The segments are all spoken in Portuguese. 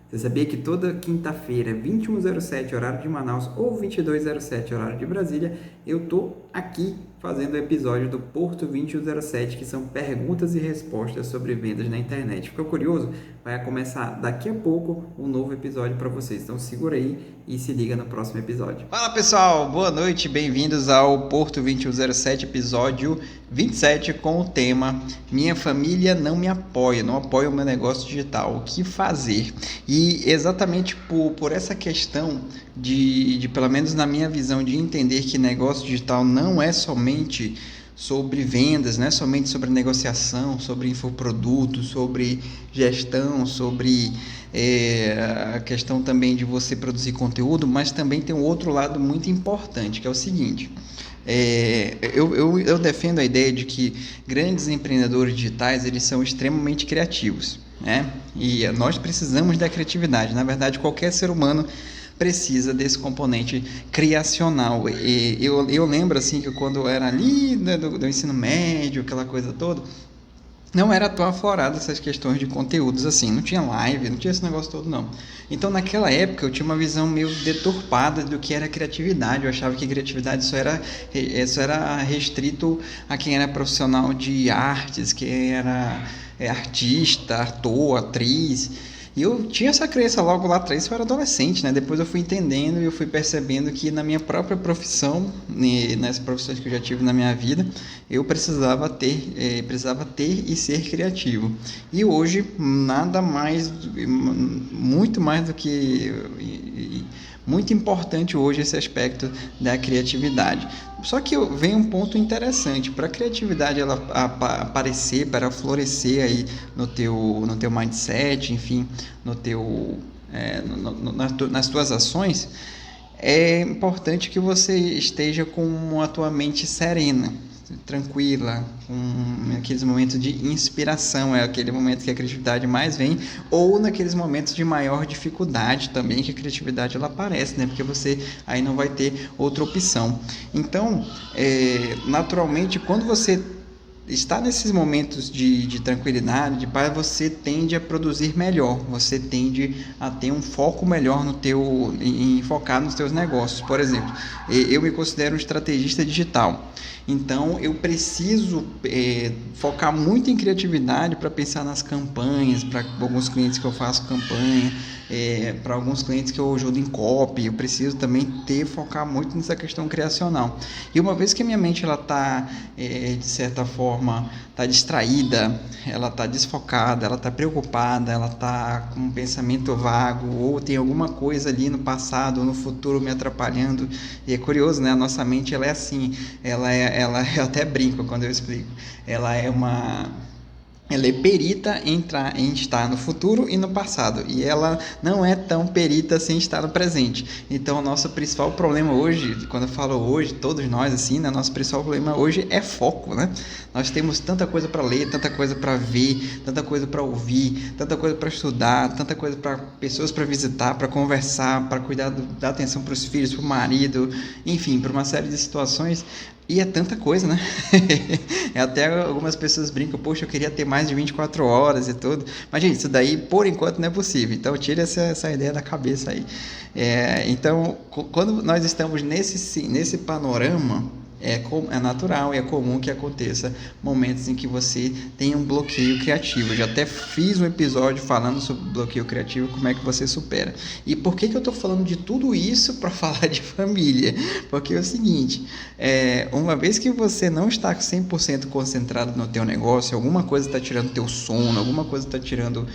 Você sabia que toda quinta-feira, 21h07, horário de Manaus, ou 22h07, horário de Brasília, eu tô aqui fazendo o episódio do Porto 2107, que são perguntas e respostas sobre vendas na internet. Ficou curioso? Vai começar daqui a pouco um novo episódio para vocês. Então segura aí e se liga no próximo episódio. Fala pessoal, boa noite, bem-vindos ao Porto 2107, episódio 27, com o tema Minha família não me apoia, não apoia o meu negócio digital, o que fazer? E exatamente por essa questão de, pelo menos na minha visão, de entender que negócio digital não é somente sobre vendas, não é somente sobre negociação, sobre infoproduto, sobre gestão, sobre a questão também de você produzir conteúdo, mas também tem um outro lado muito importante, que é o seguinte. Eu defendo a ideia de que grandes empreendedores digitais eles são extremamente criativos, né? E nós precisamos da criatividade. Na verdade, qualquer ser humano precisa desse componente criacional. Eu lembro assim que quando eu era ali do ensino médio, aquela coisa toda, não era tão aflorado essas questões de conteúdos assim, não tinha live, não tinha esse negócio todo não. Então naquela época eu tinha uma visão meio deturpada do que era criatividade. Eu achava que criatividade só era restrito a quem era profissional de artes, quem era artista, ator, atriz. E eu tinha essa crença logo lá atrás, eu era adolescente, né? Depois eu fui entendendo e eu fui percebendo que na minha própria profissão, nas profissões que eu já tive na minha vida, eu precisava ter e ser criativo. E hoje, nada mais, muito mais do que... Muito importante hoje esse aspecto da criatividade. Só que vem um ponto interessante. Para a criatividade ela aparecer, para florescer aí no teu mindset, enfim, nas tuas ações, é importante que você esteja com a tua mente serena, tranquila, com aqueles momentos de inspiração, é aquele momento que a criatividade mais vem, ou naqueles momentos de maior dificuldade também que a criatividade ela aparece, né? Porque você aí não vai ter outra opção. Então, naturalmente, quando você está nesses momentos de tranquilidade, de paz, você tende a produzir melhor, você tende a ter um foco melhor em focar nos teus negócios. Por exemplo, eu me considero um estrategista digital, então eu preciso focar muito em criatividade para pensar nas campanhas, para alguns clientes que eu faço campanha, para alguns clientes que eu ajudo em copy, eu preciso também focar muito nessa questão criacional. E uma vez que a minha mente ela está, de certa forma, está distraída, ela está desfocada, ela está preocupada, ela está com um pensamento vago, ou tem alguma coisa ali no passado ou no futuro me atrapalhando. E é curioso, né? A nossa mente ela é assim, eu até brinco quando eu explico, ela é perita em estar no futuro e no passado, e ela não é tão perita assim em estar no presente. Então o nosso principal problema hoje, quando eu falo hoje, todos nós assim, né, nosso principal problema hoje é foco, né? Nós temos tanta coisa para ler, tanta coisa para ver, tanta coisa para ouvir, tanta coisa para estudar, tanta coisa para pessoas para visitar, para conversar, para cuidar da atenção para os filhos, para o marido, enfim, para uma série de situações. E é tanta coisa, né? Até algumas pessoas brincam, poxa, eu queria ter mais de 24 horas e tudo. Mas, gente, isso daí, por enquanto, não é possível. Então, tira essa ideia da cabeça aí. Então, quando nós estamos nesse panorama, é natural e é comum que aconteça momentos em que você tem um bloqueio criativo. Eu já até fiz um episódio falando sobre bloqueio criativo, como é que você supera. E por que eu estou falando de tudo isso para falar de família? Porque é o seguinte, uma vez que você não está 100% concentrado no teu negócio, alguma coisa está tirando teu sono, alguma coisa está tirando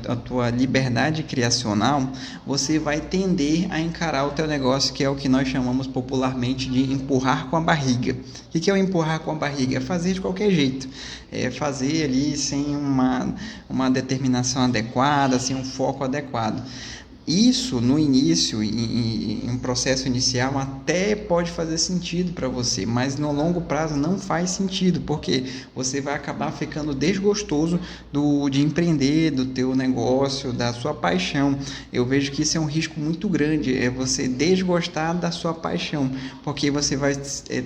a tua liberdade criacional, você vai tender a encarar o teu negócio, que é o que nós chamamos popularmente de empurrar com a barriga. O que é o empurrar com a barriga? É fazer de qualquer jeito, é fazer ali sem uma determinação adequada, sem um foco adequado. Isso no início, em um processo inicial, até pode fazer sentido para você, mas no longo prazo não faz sentido, porque você vai acabar ficando desgostoso de empreender, do teu negócio, da sua paixão. Eu vejo que isso é um risco muito grande, é você desgostar da sua paixão, porque você vai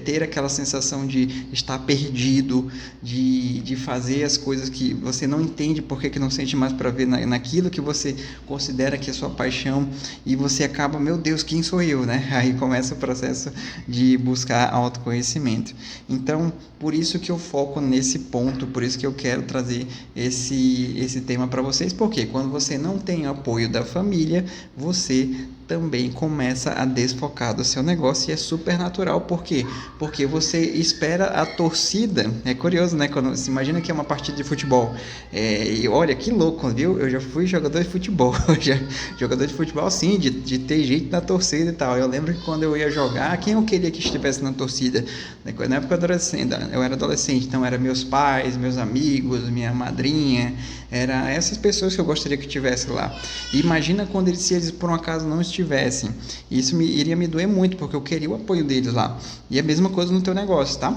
ter aquela sensação de estar perdido, de fazer as coisas que você não entende porque que não sente mais para ver naquilo que você considera que é sua paixão, e você acaba, meu Deus, quem sou eu, né? Aí começa o processo de buscar autoconhecimento. Então, por isso que eu foco nesse ponto, por isso que eu quero trazer esse tema para vocês, porque quando você não tem apoio da família, você também começa a desfocar do seu negócio, e é super natural. Por quê? Porque você espera a torcida. É curioso, né? Quando você imagina que é uma partida de futebol, e olha que louco, viu? Eu já fui jogador de futebol, jogador de futebol sim, de ter jeito na torcida e tal. Eu lembro que quando eu ia jogar, quem eu queria que estivesse na torcida? Na época eu era adolescente, então eram meus pais, meus amigos, minha madrinha, era essas pessoas que eu gostaria que estivesse lá. E imagina quando se eles por um acaso não estivessem. Isso iria me doer muito, porque eu queria o apoio deles lá. E a mesma coisa no teu negócio, tá?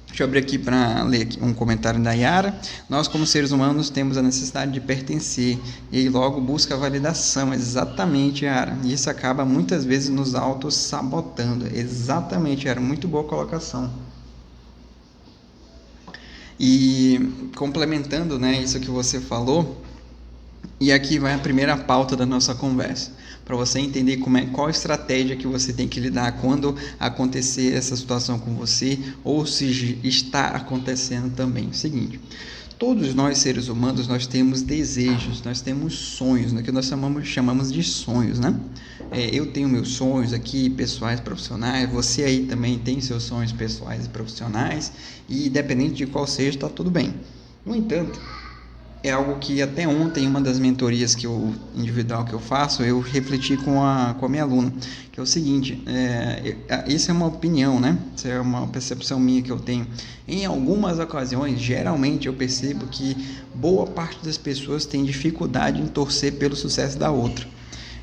Deixa eu abrir aqui para ler aqui um comentário da Yara. Nós, como seres humanos, temos a necessidade de pertencer e logo busca a validação. Exatamente, Yara. E isso acaba muitas vezes nos auto-sabotando. Exatamente, Yara. Muito boa colocação. E complementando, né, isso que você falou, e aqui vai a primeira pauta da nossa conversa, para você entender qual a estratégia que você tem que lidar quando acontecer essa situação com você, ou se está acontecendo também. O seguinte, todos nós seres humanos, nós temos desejos, nós temos sonhos, que nós chamamos de sonhos, né? Eu tenho meus sonhos aqui, pessoais, profissionais, você aí também tem seus sonhos pessoais e profissionais, e independente de qual seja, está tudo bem. No entanto, é algo que até ontem, uma das mentorias individual que eu faço, eu refleti com a minha aluna, que é o seguinte, isso é uma opinião, né? Isso é uma percepção minha que eu tenho. Em algumas ocasiões, geralmente eu percebo que boa parte das pessoas tem dificuldade em torcer pelo sucesso da outra.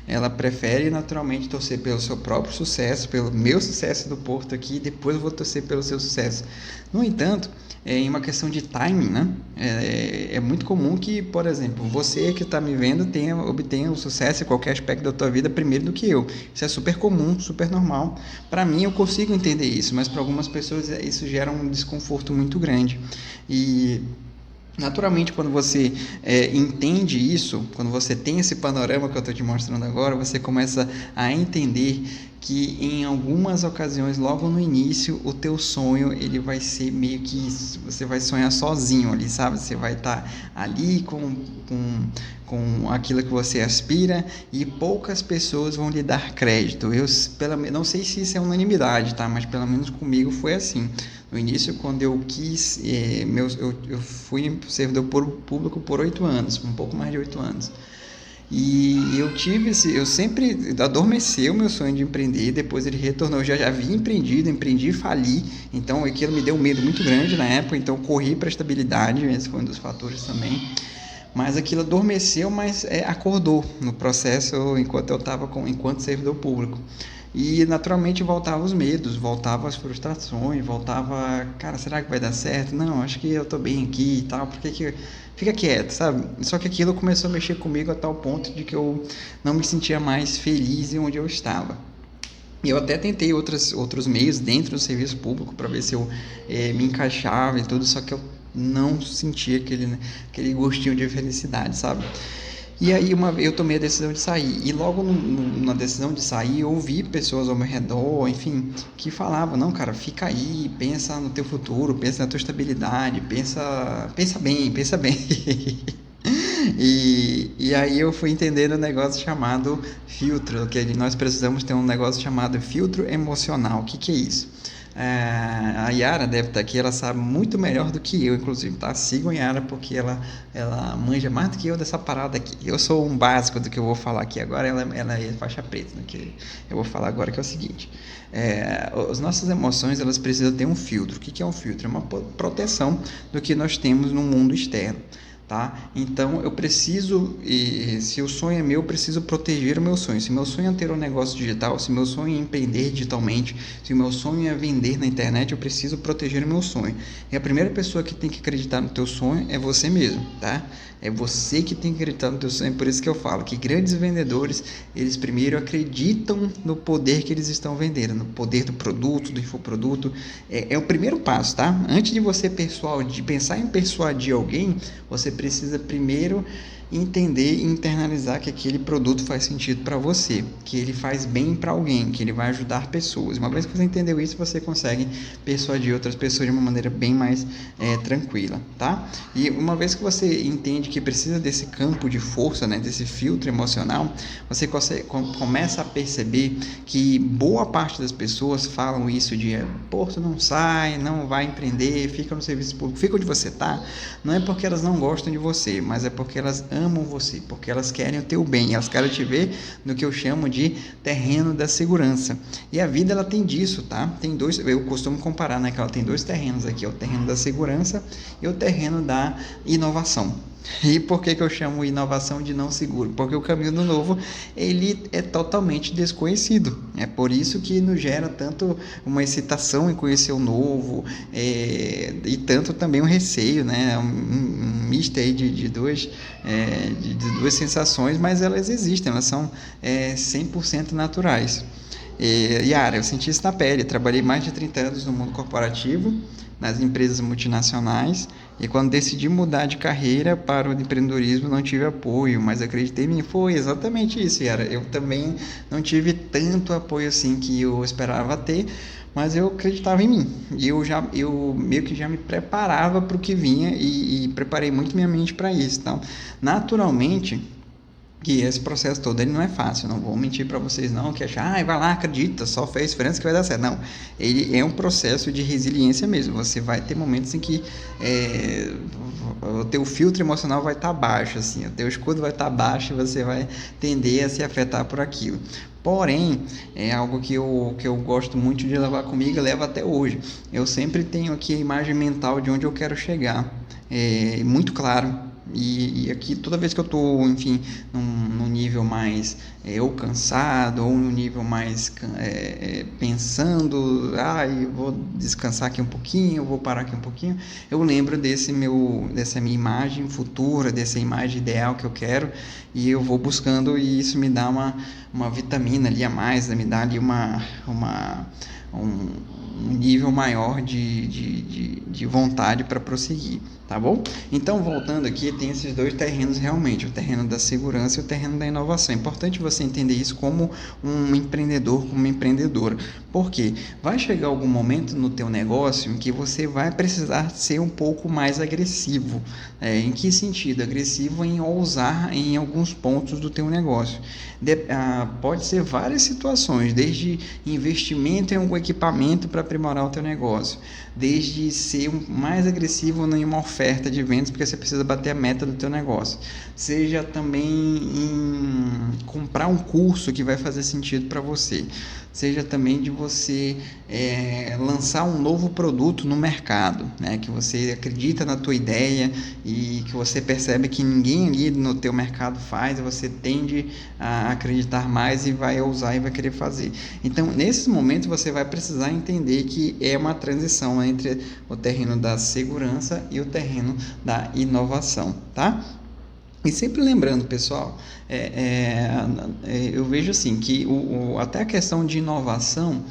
Ela prefere naturalmente torcer pelo seu próprio sucesso, pelo meu sucesso do Porto aqui, e depois eu vou torcer pelo seu sucesso. No entanto, em uma questão de timing, né? É muito comum que, por exemplo, você que está me vendo obtenha o sucesso em qualquer aspecto da tua vida primeiro do que eu. Isso é super comum, super normal. Para mim, eu consigo entender isso, mas para algumas pessoas isso gera um desconforto muito grande. E naturalmente, quando você entende isso, quando você tem esse panorama que eu estou te mostrando agora, você começa a entender que em algumas ocasiões, logo no início, o teu sonho ele vai ser meio que isso. Você vai sonhar sozinho ali, sabe? Você vai estar ali com aquilo que você aspira, e poucas pessoas vão lhe dar crédito. Não sei se isso é unanimidade, tá? Mas pelo menos comigo foi assim. No início, quando eu quis, eu fui servidor público por 8 anos, um pouco mais de 8 anos. E eu sempre adormeceu o meu sonho de empreender, depois ele retornou. Eu já havia empreendi e fali, então aquilo me deu um medo muito grande na época, então corri para a estabilidade, esse foi um dos fatores também. Mas aquilo adormeceu, mas acordou no processo enquanto eu estava enquanto servidor público. E naturalmente voltavam os medos, voltavam as frustrações, voltava, cara, será que vai dar certo? Não, acho que eu tô bem aqui e tal, porque fica quieto, sabe? Só que aquilo começou a mexer comigo a tal ponto de que eu não me sentia mais feliz em onde eu estava. E eu até tentei outros meios dentro do serviço público para ver se eu me encaixava e tudo, só que eu não sentia aquele gostinho de felicidade, sabe? E aí eu tomei a decisão de sair, e logo na decisão de sair eu ouvi pessoas ao meu redor, enfim, que falavam, não, cara, fica aí, pensa no teu futuro, pensa na tua estabilidade, pensa bem. E aí eu fui entendendo um negócio chamado filtro, que nós precisamos ter um negócio chamado filtro emocional. O que é isso? A Yara deve estar aqui, ela sabe muito melhor do que eu, inclusive, tá? Sigam a Yara porque ela manja mais do que eu dessa parada aqui. Eu sou um básico do que eu vou falar aqui agora, ela é faixa preta, né? Que eu vou falar agora, que é o seguinte: as nossas emoções, elas precisam ter um filtro. O que é um filtro? É uma proteção do que nós temos no mundo externo. tá? Então eu preciso, se o sonho é meu, eu preciso proteger o meu sonho. Se meu sonho é ter um negócio digital, se meu sonho é empreender digitalmente, se o meu sonho é vender na internet, eu preciso proteger o meu sonho. E a primeira pessoa que tem que acreditar no teu sonho é você mesmo, tá? É você que tem que acreditar no teu sonho. Por isso que eu falo que grandes vendedores, eles primeiro acreditam no poder que eles estão vendendo, no poder do produto, do infoproduto. É o primeiro passo, tá? Antes de você pensar em persuadir alguém, você precisa primeiro entender e internalizar que aquele produto faz sentido para você, que ele faz bem para alguém, que ele vai ajudar pessoas. Uma vez que você entendeu isso, você consegue persuadir outras pessoas de uma maneira bem mais tranquila, tá? E uma vez que você entende que precisa desse campo de força, né, desse filtro emocional, você começa a perceber que boa parte das pessoas falam isso de pô, tu não sai, não vai empreender, fica no serviço público, fica onde você tá. Não é porque elas não gostam de você, mas é porque elas amam você, porque elas querem o teu bem, elas querem te ver no que eu chamo de terreno da segurança. E a vida, ela tem disso, tá? Tem dois, eu costumo comparar, né, que ela tem dois terrenos aqui, o terreno da segurança e o terreno da inovação. E por que eu chamo inovação de não seguro? Porque o caminho do novo, ele é totalmente desconhecido. É por isso que nos gera tanto uma excitação em conhecer o novo, e tanto também um receio, né? Um misto aí de duas sensações, mas elas existem, elas são 100% naturais. Yara, eu senti isso na pele. Trabalhei mais de 30 anos no mundo corporativo, nas empresas multinacionais, e quando decidi mudar de carreira para o empreendedorismo não tive apoio, mas acreditei em mim. Foi exatamente isso, Yara. Eu também não tive tanto apoio assim que eu esperava ter, mas eu acreditava em mim. E eu meio que já me preparava para o que vinha e preparei muito minha mente para isso. Então, naturalmente, que esse processo todo ele não é fácil, não vou mentir para vocês não, que achar, vai lá, acredita, só fez diferença que vai dar certo. Não, ele é um processo de resiliência mesmo. Você vai ter momentos em que o teu filtro emocional vai estar baixo, assim, o teu escudo vai estar baixo e você vai tender a se afetar por aquilo. Porém, é algo que eu gosto muito de levar comigo e levo até hoje. Eu sempre tenho aqui a imagem mental de onde eu quero chegar, muito claro. E aqui, toda vez que eu estou, enfim, num nível mais ou cansado, ou num nível mais pensando, eu vou descansar aqui um pouquinho, eu vou parar aqui um pouquinho, eu lembro dessa minha imagem futura, dessa imagem ideal que eu quero, e eu vou buscando, e isso me dá uma vitamina ali a mais, me dá ali um nível maior de vontade para prosseguir, tá bom? Então, voltando aqui, tem esses dois terrenos realmente, o terreno da segurança e o terreno da inovação. É importante você entender isso como um empreendedor, como uma empreendedora. Por quê? Vai chegar algum momento no teu negócio em que você vai precisar ser um pouco mais agressivo. Em que sentido? Agressivo em ousar em alguns pontos do teu negócio. Pode ser várias situações, desde investimento em algum equipamento para aprimorar o teu negócio, desde ser mais agressivo em uma oferta de vendas, porque você precisa bater a meta do teu negócio, seja também em comprar um curso que vai fazer sentido para você, seja também de você lançar um novo produto no mercado, né? Que você acredita na tua ideia e que você percebe que ninguém ali no teu mercado faz, e você tende a acreditar mais e vai ousar e vai querer fazer. Então, nesses momentos, você vai precisar entender que é uma transição entre o terreno da segurança e o terreno da inovação, tá? E sempre lembrando, pessoal, eu vejo assim que até a questão de inovação,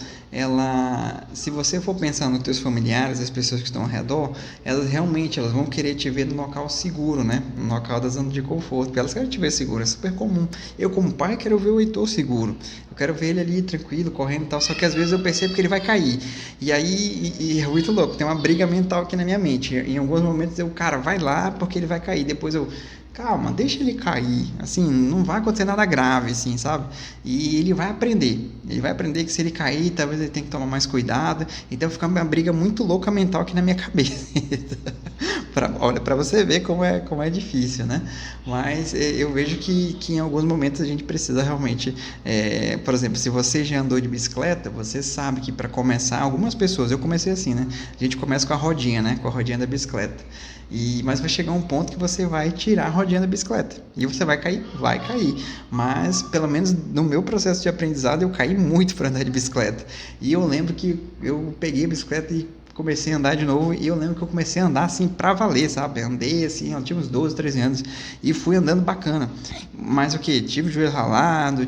se você for pensar nos teus familiares, as pessoas que estão ao redor, elas vão querer te ver no local seguro, né? No local da zona de conforto, porque elas querem te ver seguro, é super comum. Eu, como pai, quero ver o Heitor seguro. Eu quero ver ele ali tranquilo, correndo e tal, só que às vezes eu percebo que ele vai cair. E aí, é muito louco, tem uma briga mental aqui na minha mente. Em alguns momentos cara, vai lá porque ele vai cair. Depois calma, deixa ele cair, assim, não vai acontecer nada grave, assim, sabe? E ele vai aprender que se ele cair, talvez ele tenha que tomar mais cuidado. Então fica uma briga muito louca mental aqui na minha cabeça. Olha, para você ver como é difícil, né? Mas eu vejo que em alguns momentos a gente precisa realmente, por exemplo, se você já andou de bicicleta, você sabe que para começar, algumas pessoas, eu comecei assim, né? A gente começa com a rodinha, né? Com a rodinha da bicicleta. Mas vai chegar um ponto que você vai tirar a rodinha da bicicleta. E você vai cair? Vai cair. Mas, pelo menos no meu processo de aprendizado, eu caí muito para andar de bicicleta. E eu lembro que eu peguei a bicicleta e comecei a andar de novo, e eu lembro que eu comecei a andar assim pra valer, sabe? Andei assim, eu tinha uns 12, 13 anos e fui andando bacana. Mas o que? Tive o joelho ralado,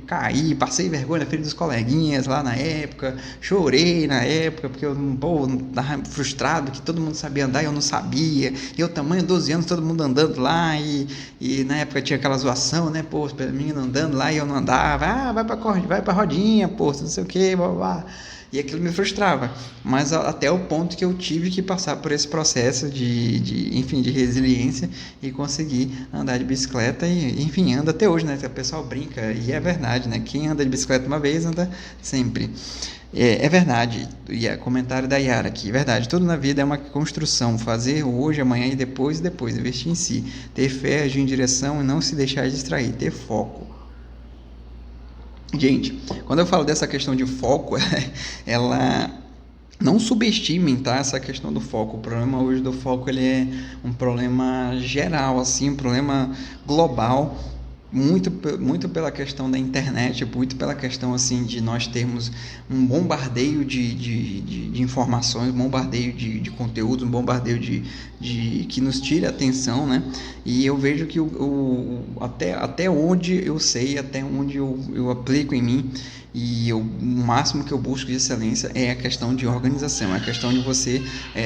caí, passei vergonha na frente dos coleguinhas lá na época, chorei na época, porque eu tava frustrado que todo mundo sabia andar e eu não sabia. Eu, tamanho 12 anos, todo mundo andando lá, e na época tinha aquela zoação, né? Pô, os meninos andando lá e eu não andava. Vai pra rodinha, pô, não sei o que, blá blá. E aquilo me frustrava, mas até o ponto que eu tive que passar por esse processo enfim, de resiliência e conseguir andar de bicicleta e, enfim, anda até hoje, né? O pessoal brinca e é verdade, né? Quem anda de bicicleta uma vez, anda sempre. É verdade, e comentário da Yara aqui, verdade, tudo na vida é uma construção, fazer hoje, amanhã e depois, investir em si, ter fé, agir em direção e não se deixar distrair, ter foco. Gente, quando eu falo dessa questão de foco, ela não subestimem, tá? Essa questão do foco. O problema hoje do foco ele é um problema geral, assim, um problema global, muito pela questão da internet, muito pela questão assim de nós termos um bombardeio de informações, um bombardeio de conteúdo, um bombardeio que nos tira a atenção, né? E eu vejo que até onde eu sei, até onde eu aplico em mim, o máximo que eu busco de excelência é a questão de organização, é a questão de você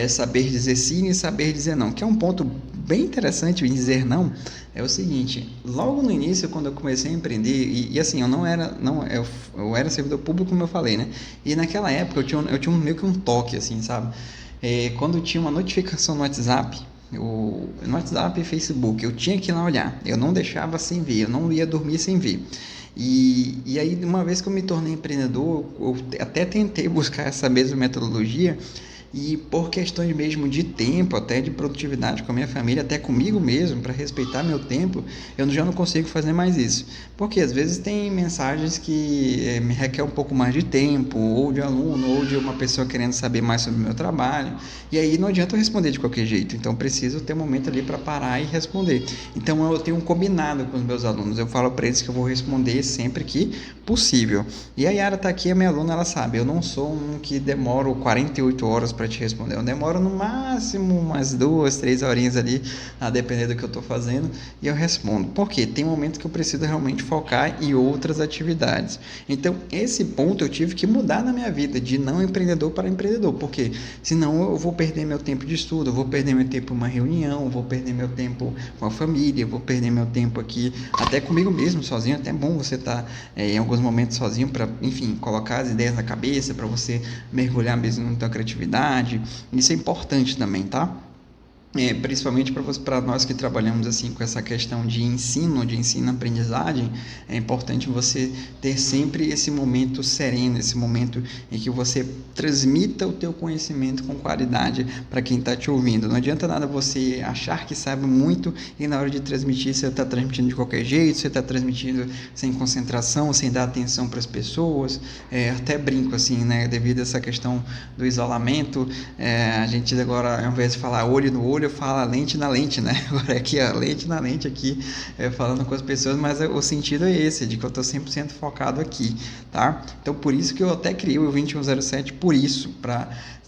saber dizer sim e saber dizer não, que é um ponto bem interessante em dizer não. É o seguinte, logo no início, quando eu comecei a empreender, e assim, eu era servidor público, como eu falei, né? E naquela época eu tinha meio que um toque, assim, sabe? Quando tinha uma notificação no WhatsApp e Facebook, eu tinha que ir lá olhar, eu não deixava sem ver, eu não ia dormir sem ver. E aí, uma vez que eu me tornei empreendedor, eu até tentei buscar essa mesma metodologia, e por questões mesmo de tempo, até de produtividade com a minha família, até comigo mesmo, para respeitar meu tempo, eu já não consigo fazer mais isso. Porque às vezes tem mensagens que me requer um pouco mais de tempo, ou de aluno, ou de uma pessoa querendo saber mais sobre o meu trabalho, e aí não adianta eu responder de qualquer jeito, então preciso ter um momento ali para parar e responder. Então eu tenho um combinado com os meus alunos, eu falo para eles que eu vou responder sempre que possível. E a Yara está aqui, a minha aluna, ela sabe, eu não sou um que demoro 48 horas para te responder, eu demoro no máximo umas 2, 3 horinhas ali, a depender do que eu estou fazendo, e eu respondo. Por quê? Tem momentos que eu preciso realmente focar em outras atividades. Então, esse ponto eu tive que mudar na minha vida, de não empreendedor para empreendedor, porque senão eu vou perder meu tempo de estudo, eu vou perder meu tempo em uma reunião, eu vou perder meu tempo com a família, eu vou perder meu tempo aqui, até comigo mesmo, sozinho. Até é bom você estar em alguns momentos sozinho para, enfim, colocar as ideias na cabeça, para você mergulhar mesmo na tua criatividade. Isso é importante também, tá? Principalmente para nós que trabalhamos assim com essa questão de ensino-aprendizagem, é importante você ter sempre esse momento sereno, esse momento em que você transmita o teu conhecimento com qualidade para quem está te ouvindo. Não adianta nada você achar que sabe muito e na hora de transmitir você está transmitindo de qualquer jeito, você está transmitindo sem concentração, sem dar atenção para as pessoas. Até brinco assim, né? Devido a essa questão do isolamento, a gente agora, ao invés de falar olho no olho, eu falo lente na lente, né? Agora aqui, lente na lente aqui, falando com as pessoas, mas o sentido é esse, de que eu estou 100% focado aqui, tá? Então, por isso que eu até criei o 2107, por isso, para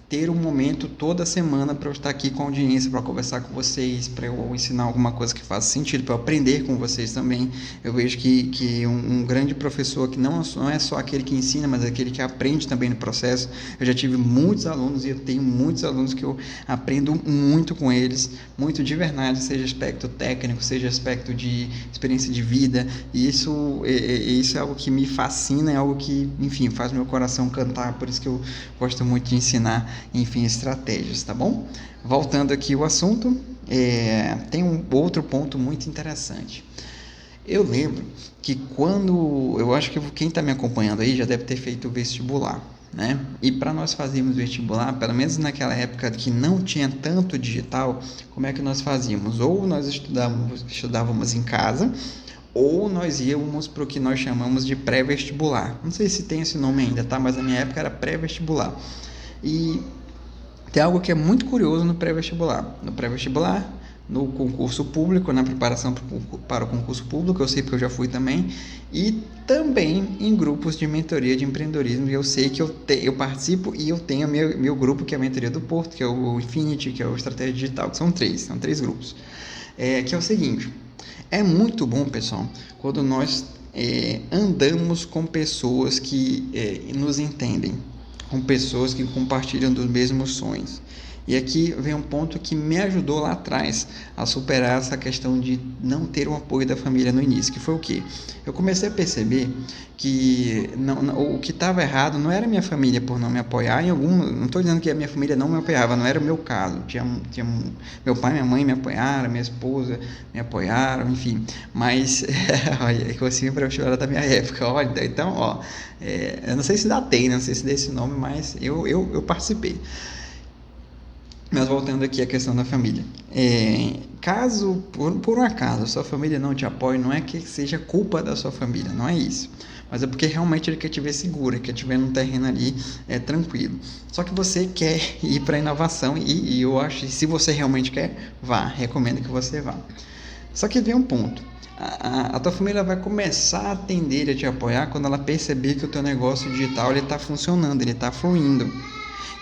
ter um momento toda semana para eu estar aqui com a audiência, para conversar com vocês, para eu ensinar alguma coisa que faça sentido, para eu aprender com vocês também. Eu vejo que um grande professor que não é só aquele que ensina, mas aquele que aprende também no processo. Eu já tive muitos alunos e eu tenho muitos alunos que eu aprendo muito com eles, muito de verdade, seja aspecto técnico, seja aspecto de experiência de vida, e isso é algo que me fascina, é algo que, enfim, faz meu coração cantar, por isso que eu gosto muito de ensinar, enfim, estratégias, tá bom? Voltando aqui ao assunto, tem um outro ponto muito interessante. Eu lembro que eu acho que quem está me acompanhando aí já deve ter feito o vestibular. né? E para nós fazermos vestibular, pelo menos naquela época que não tinha tanto digital, como é que nós fazíamos? Ou nós estudávamos em casa, ou nós íamos para o que nós chamamos de pré-vestibular. Não sei se tem esse nome ainda, tá? Mas na minha época era pré-vestibular. E tem algo que é muito curioso no pré-vestibular. No pré-vestibular, no concurso público, na preparação para o concurso público, eu sei porque eu já fui também, e também em grupos de mentoria de empreendedorismo. Eu sei que eu participo e eu tenho meu grupo, que é a mentoria do Porto, que é o Infinity, que é o Estratégia Digital, que são três grupos. Que é o seguinte, é muito bom, pessoal, quando nós andamos com pessoas que nos entendem, com pessoas que compartilham dos mesmos sonhos. E aqui vem um ponto que me ajudou lá atrás a superar essa questão de não ter o apoio da família no início, que foi o quê? Eu comecei a perceber que o que estava errado não era minha família por não me apoiar não estou dizendo que a minha família não me apoiava, não era o meu caso. Meu pai e minha mãe me apoiaram, minha esposa me apoiaram, enfim. Mas, olha, eu sempre chorar da minha época, olha, então, eu não sei se não sei se dá esse nome, mas eu participei. Mas voltando aqui à questão da família, caso por um acaso sua família não te apoie, não é que seja culpa da sua família, não é isso, mas é porque realmente ele quer te ver seguro, quer te ver num terreno ali tranquilo. Só que você quer ir para a inovação e eu acho que se você realmente quer, recomendo que você vá. Só que vem um ponto, a tua família vai começar a tender a te apoiar quando ela perceber que o teu negócio digital está funcionando, ele está fluindo.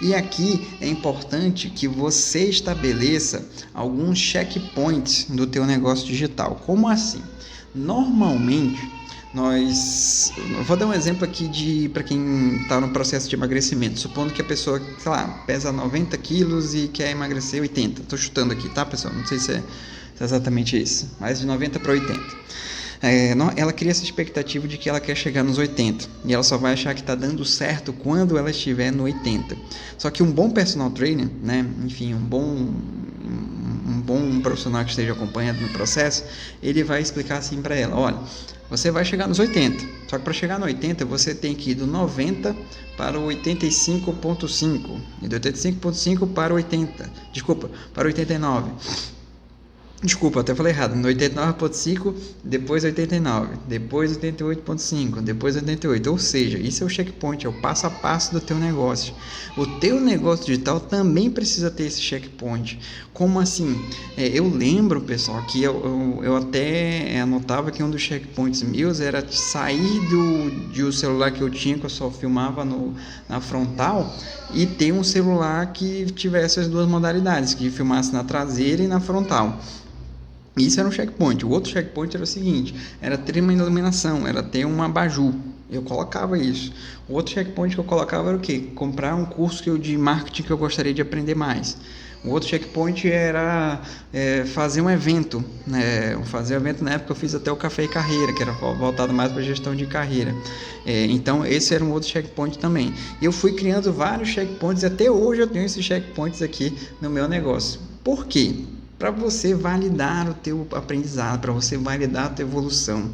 E aqui é importante que você estabeleça alguns checkpoints do teu negócio digital. Como assim? Normalmente, vou dar um exemplo aqui para quem está no processo de emagrecimento. Supondo que a pessoa, sei lá, pesa 90 quilos e quer emagrecer 80. Estou chutando aqui, tá, pessoal? Não sei se é exatamente isso. Mas de 90 para 80. Ela cria essa expectativa de que ela quer chegar nos 80 e ela só vai achar que está dando certo quando ela estiver no 80. Só que um bom personal trainer, né, enfim, um bom profissional que esteja acompanhando no processo, ele vai explicar assim para ela: olha, você vai chegar nos 80, só que para chegar no 80 você tem que ir do 90 para o 85.5 e do 85.5 para o 89. Desculpa, até falei errado. No 89.5, depois 89, depois 88.5, depois 88. Ou seja, isso é o checkpoint, é o passo a passo do teu negócio. O teu negócio digital também precisa ter esse checkpoint. Como assim? Eu lembro, pessoal, que eu até anotava que um dos checkpoints meus era sair do celular que eu tinha, que eu só filmava na frontal, e ter um celular que tivesse as duas modalidades, que filmasse na traseira e na frontal. Isso era um checkpoint. O outro checkpoint era o seguinte: era ter uma iluminação, era ter um abajur. Eu colocava isso. O outro checkpoint que eu colocava era o quê? Comprar um curso de marketing que eu gostaria de aprender mais. O outro checkpoint era fazer um evento. Fazer um evento, na época eu fiz até o Café e Carreira, que era voltado mais para gestão de carreira. Então esse era um outro checkpoint também. E eu fui criando vários checkpoints, e até hoje eu tenho esses checkpoints aqui no meu negócio. Por quê? Para você validar o teu aprendizado, para você validar a tua evolução.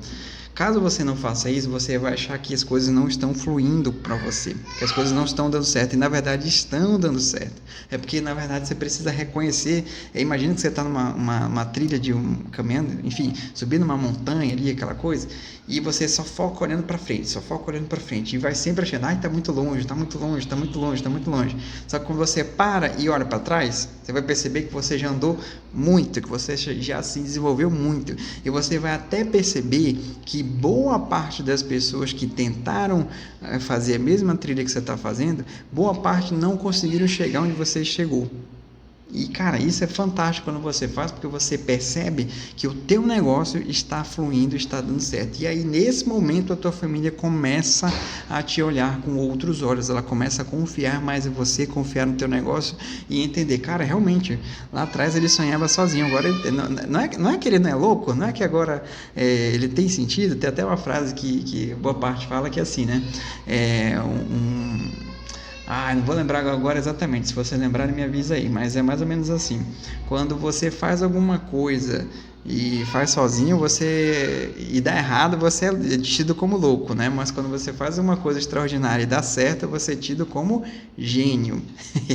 Caso você não faça isso, você vai achar que as coisas não estão fluindo para você, que as coisas não estão dando certo, e na verdade estão dando certo. É porque na verdade você precisa reconhecer. Imagina que você está numa trilha caminhando, enfim, subindo uma montanha ali, aquela coisa, e você só foca olhando para frente, e vai sempre achando: está muito longe, está muito longe, está muito longe, está muito longe. Só que quando você para e olha para trás, você vai perceber que você já andou muito, que você já se desenvolveu muito, e você vai até perceber que boa parte das pessoas que tentaram fazer a mesma trilha que você está fazendo, boa parte não conseguiram chegar onde você chegou. E, cara, isso é fantástico quando você faz, porque você percebe que o teu negócio está fluindo, está dando certo. E aí, nesse momento, a tua família começa a te olhar com outros olhos, ela começa a confiar mais em você, confiar no teu negócio e entender: cara, realmente, lá atrás ele sonhava sozinho, agora não é que ele não é louco, não é que agora ele tem sentido. Tem até uma frase que boa parte fala, que é assim, né? Não vou lembrar agora exatamente, se você lembrar me avisa aí, mas é mais ou menos assim: quando você faz alguma coisa e faz sozinho, e dá errado, você é tido como louco, né? Mas quando você faz uma coisa extraordinária e dá certo, você é tido como gênio.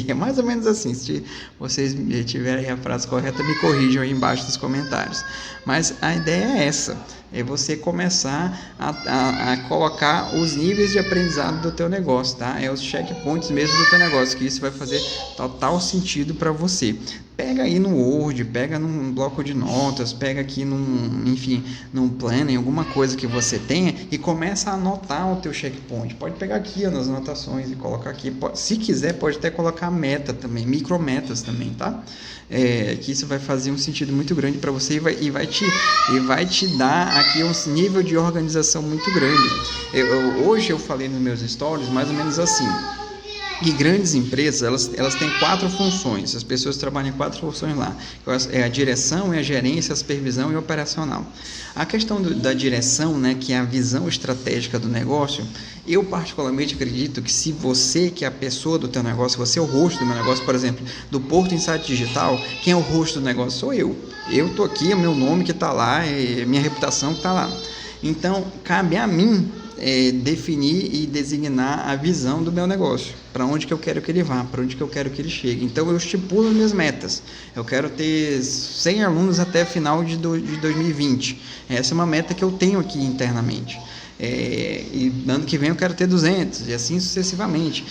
É mais ou menos assim. Se vocês tiverem a frase correta, me corrijam aí embaixo nos comentários. Mas a ideia é essa. É você começar a colocar os níveis de aprendizado do teu negócio, tá? É os checkpoints mesmo do teu negócio, que isso vai fazer total sentido para você. Pega aí no Word, pega num bloco de notas, pega aqui num planner, alguma coisa que você tenha e começa a anotar o teu checkpoint. Pode pegar aqui nas anotações e colocar aqui. Se quiser, pode até colocar meta também, micrometas também, tá? Que isso vai fazer um sentido muito grande para você e vai te dar aqui um nível de organização muito grande. Hoje eu falei nos meus stories mais ou menos assim. E grandes empresas, elas têm 4 funções, as pessoas trabalham em 4 funções lá, é a direção, é a gerência, a supervisão e a operacional. A questão da direção, né, que é a visão estratégica do negócio, eu particularmente acredito que se você, que é a pessoa do teu negócio, você é o rosto do meu negócio, por exemplo, do Porto Insight Digital, quem é o rosto do negócio? Sou eu. Eu estou aqui, é o meu nome que está lá, é minha reputação que está lá. Então, cabe a mim definir e designar a visão do meu negócio, para onde que eu quero que ele vá, para onde que eu quero que ele chegue. Então eu estipulo minhas metas. Eu quero ter 100 alunos até final de 2020. Essa é uma meta que eu tenho aqui internamente. E ano que vem eu quero ter 200 e assim sucessivamente.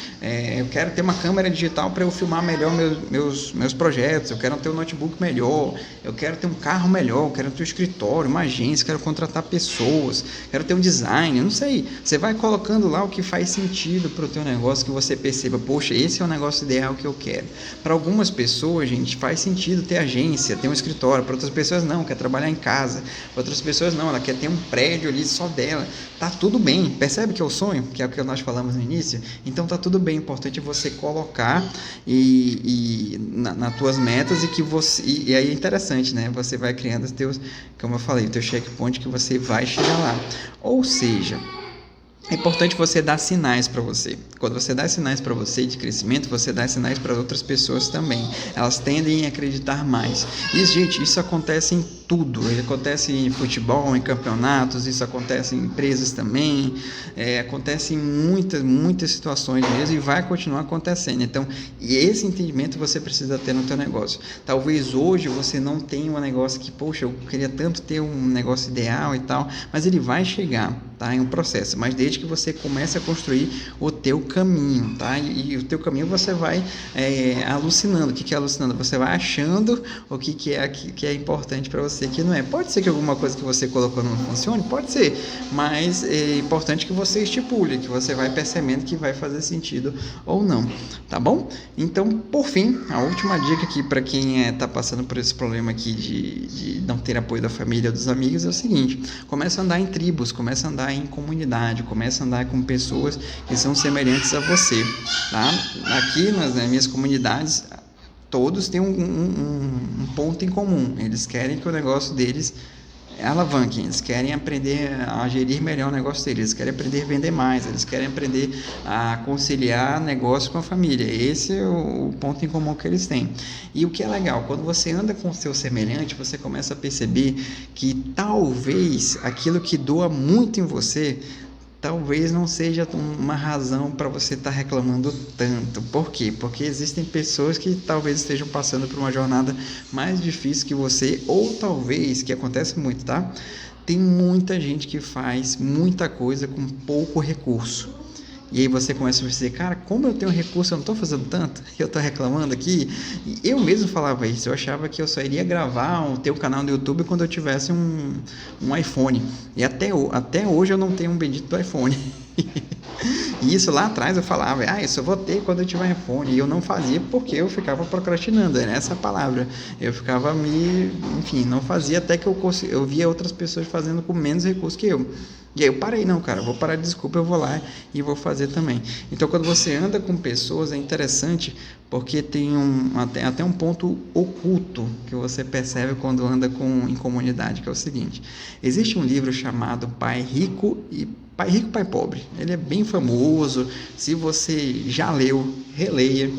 Eu quero ter uma câmera digital para eu filmar melhor meus projetos. Eu quero ter um notebook melhor, eu quero ter um carro melhor, eu quero ter um escritório, uma agência, quero contratar pessoas, quero ter um design, eu não sei. Você vai colocando lá o que faz sentido para o teu negócio, que você perceba, poxa, esse é o negócio ideal que eu quero. Para algumas pessoas, gente, faz sentido ter agência, ter um escritório. Para outras pessoas não, quer trabalhar em casa. Para outras pessoas não, ela quer ter um prédio ali só dela. Tá tudo bem, percebe que é o sonho, que é o que nós falamos no início? Então tá tudo bem, importante você colocar nas tuas metas e aí é interessante, né? Você vai criando os teus, como eu falei, o teu checkpoint que você vai chegar lá. Ou seja, é importante você dar sinais para você. Quando você dá sinais para você de crescimento, você dá sinais para outras pessoas também. Elas tendem a acreditar mais. E, gente, isso acontece em tudo. Isso acontece em futebol, em campeonatos, isso acontece em empresas também. Acontece em muitas situações mesmo e vai continuar acontecendo. Então, e esse entendimento você precisa ter no teu negócio. Talvez hoje você não tenha um negócio que, poxa, eu queria tanto ter um negócio ideal e tal, mas ele vai chegar, tá? Em um processo. Mas desde que você comece a construir o teu caminho, tá? E o teu caminho você vai alucinando. O que é alucinando? Você vai achando o que é importante para você, que não é. Pode ser que alguma coisa que você colocou não funcione, pode ser, mas é importante que você estipule, que você vai percebendo que vai fazer sentido ou não, tá bom? Então, por fim, a última dica aqui para quem está passando por esse problema aqui de não ter apoio da família ou dos amigos é o seguinte: começa a andar em tribos, começa a andar em comunidade, começa a andar com pessoas que são semelhantes a você, tá? Aqui nas minhas comunidades, todos têm um ponto em comum. Eles querem que o negócio deles alavanquem, eles querem aprender a gerir melhor o negócio deles, eles querem aprender a vender mais, eles querem aprender a conciliar negócio com a família. Esse é o ponto em comum que eles têm. E o que é legal, quando você anda com o seu semelhante, você começa a perceber que talvez aquilo que doa muito em você talvez não seja uma razão para você estar reclamando tanto. Por quê? Porque existem pessoas que talvez estejam passando por uma jornada mais difícil que você, ou talvez, que acontece muito, tá? Tem muita gente que faz muita coisa com pouco recurso. E aí você começa a dizer, cara, como eu tenho recurso, eu não estou fazendo tanto, eu estou reclamando aqui. E eu mesmo falava isso, eu achava que eu só iria gravar ter um canal no YouTube quando eu tivesse um iPhone. E até hoje eu não tenho um bendito do iPhone. E isso lá atrás eu falava, eu só vou ter quando eu tiver um iPhone. E eu não fazia porque eu ficava procrastinando, era essa a palavra. Eu ficava não fazia até que eu via outras pessoas fazendo com menos recursos que eu. E aí eu parei, não, cara, vou parar de desculpa, eu vou lá e vou fazer também. Então, quando você anda com pessoas, é interessante porque tem até um ponto oculto que você percebe quando anda em comunidade, que é o seguinte: existe um livro chamado Pai Rico, Pai Pobre. Ele é bem famoso, se você já leu, releia.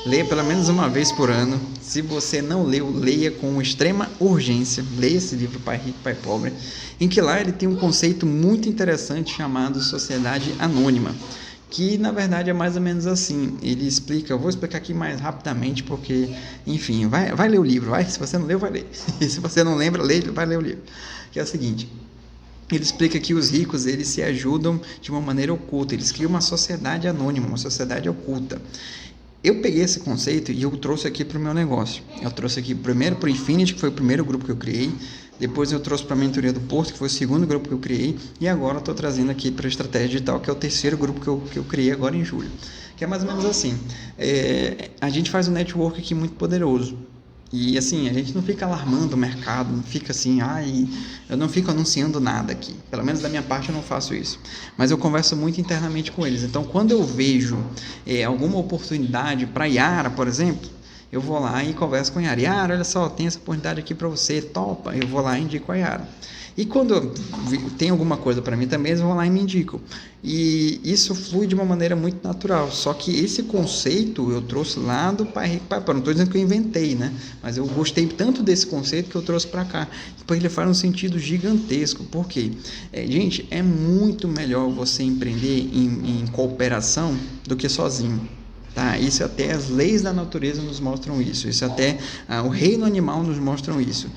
Leia pelo menos uma vez por ano. Se você não leu, leia com extrema urgência. Leia esse livro, Pai Rico, Pai Pobre, em que lá ele tem um conceito muito interessante chamado Sociedade Anônima, que na verdade é mais ou menos assim. Ele explica, eu vou explicar aqui mais rapidamente porque, enfim, vai ler o livro, vai. Se você não leu, vai ler. E se você não lembra, vai ler o livro. Que é o seguinte: ele explica que os ricos, eles se ajudam de uma maneira oculta, eles criam uma sociedade anônima, uma sociedade oculta. Eu peguei esse conceito e eu trouxe aqui para o meu negócio. Eu trouxe aqui primeiro para o Infinity, que foi o primeiro grupo que eu criei. Depois eu trouxe para a Mentoria do Porto, que foi o segundo grupo que eu criei. E agora eu estou trazendo aqui para a Estratégia Digital, que é o terceiro grupo que eu criei agora em julho. Que é mais ou menos assim. A gente faz um network aqui muito poderoso. E assim, a gente não fica alarmando o mercado, não fica assim, eu não fico anunciando nada aqui. Pelo menos da minha parte eu não faço isso. Mas eu converso muito internamente com eles. Então, quando eu vejo alguma oportunidade para Yara, por exemplo, eu vou lá e converso com a Yara. Yara, olha só, tem essa oportunidade aqui para você, topa? Eu vou lá e indico a Yara. E quando tem alguma coisa para mim também, eles vão lá e me indicam. E isso flui de uma maneira muito natural. Só que esse conceito eu trouxe lá do Pai Rico, Pai Pobre. Não estou dizendo que eu inventei, né? Mas eu gostei tanto desse conceito que eu trouxe para cá. Porque ele faz um sentido gigantesco. Por quê? Gente, é muito melhor você empreender em cooperação do que sozinho. Tá? Isso até as leis da natureza nos mostram isso. Isso até o reino animal nos mostram isso.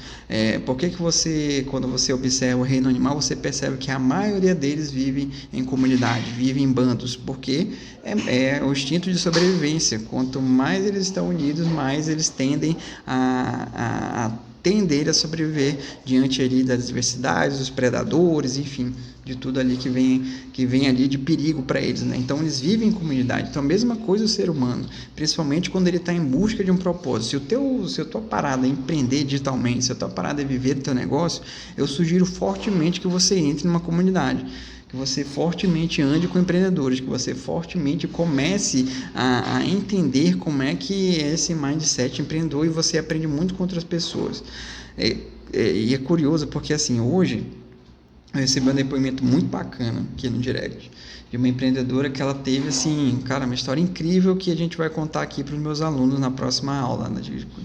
Por que você, quando você observa o reino animal, você percebe que a maioria deles vive em comunidade, vive em bandos? Porque é o instinto de sobrevivência. Quanto mais eles estão unidos, mais eles tendem a sobreviver diante ali das adversidades, dos predadores, enfim, de tudo ali que vem ali de perigo para eles, né? Então eles vivem em comunidade. Então a mesma coisa o ser humano, principalmente quando ele está em busca de um propósito. Se a tua parada é empreender digitalmente, se a tua parada é viver do teu negócio, eu sugiro fortemente que você entre numa comunidade, que você fortemente ande com empreendedores, que você fortemente comece a entender como é que é esse mindset empreendedor, e você aprende muito com outras pessoas. E é curioso porque assim, hoje eu recebi um depoimento muito bacana aqui no direct de uma empreendedora que ela teve assim, cara, uma história incrível que a gente vai contar aqui para os meus alunos na próxima aula, né?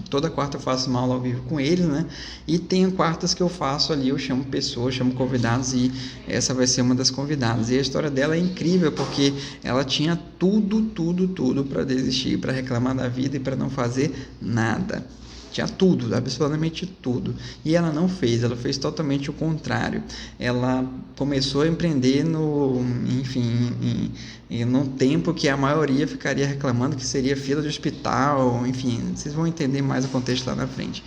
Toda quarta eu faço uma aula ao vivo com eles, né? E tem quartas que eu faço ali, eu chamo pessoas, chamo convidados, e essa vai ser uma das convidadas. E a história dela é incrível porque ela tinha tudo para desistir, para reclamar da vida e para não fazer nada. Tinha tudo, absolutamente tudo. E ela não fez, ela fez totalmente o contrário. Ela começou a empreender num tempo que a maioria ficaria reclamando que seria fila de hospital, enfim, vocês vão entender mais o contexto lá na frente.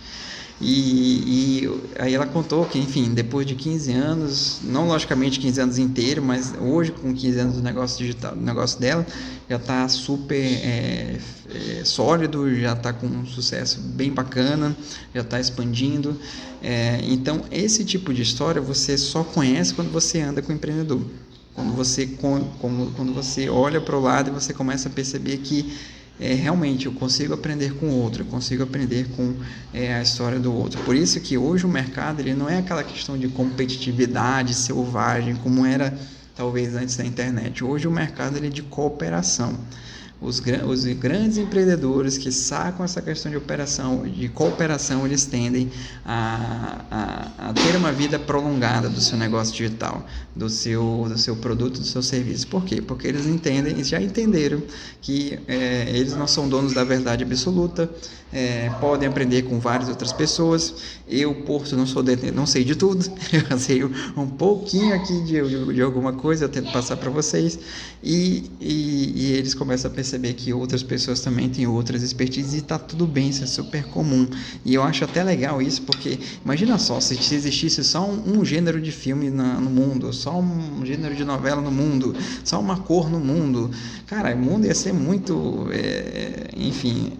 E aí ela contou que, enfim, depois de 15 anos, não logicamente 15 anos inteiro, mas hoje com 15 anos do negócio digital, do negócio dela, já está super sólido, já está com um sucesso bem bacana, já está expandindo. Então, esse tipo de história você só conhece quando você anda com o empreendedor. Quando você olha para o lado e você começa a perceber que realmente eu consigo aprender com o outro, eu consigo aprender com a história do outro. Por isso que hoje o mercado ele não é aquela questão de competitividade selvagem como era talvez antes da internet. Hoje o mercado ele é de cooperação. Os grandes empreendedores que sacam essa questão de cooperação, eles tendem a ter uma vida prolongada do seu negócio digital, do seu produto, do seu serviço. Por quê? Porque eles já entenderam que eles não são donos da verdade absoluta, podem aprender com várias outras pessoas. Eu, Porto, não sei de tudo, eu sei um pouquinho aqui de alguma coisa, eu tento passar para vocês, e eles começam a perceber que outras pessoas também têm outras expertises, e está tudo bem, isso é super comum. E eu acho até legal isso, porque imagina só, se existisse só um gênero de filme no mundo, só um gênero de novela no mundo, só uma cor no mundo, cara, o mundo ia ser muito, enfim,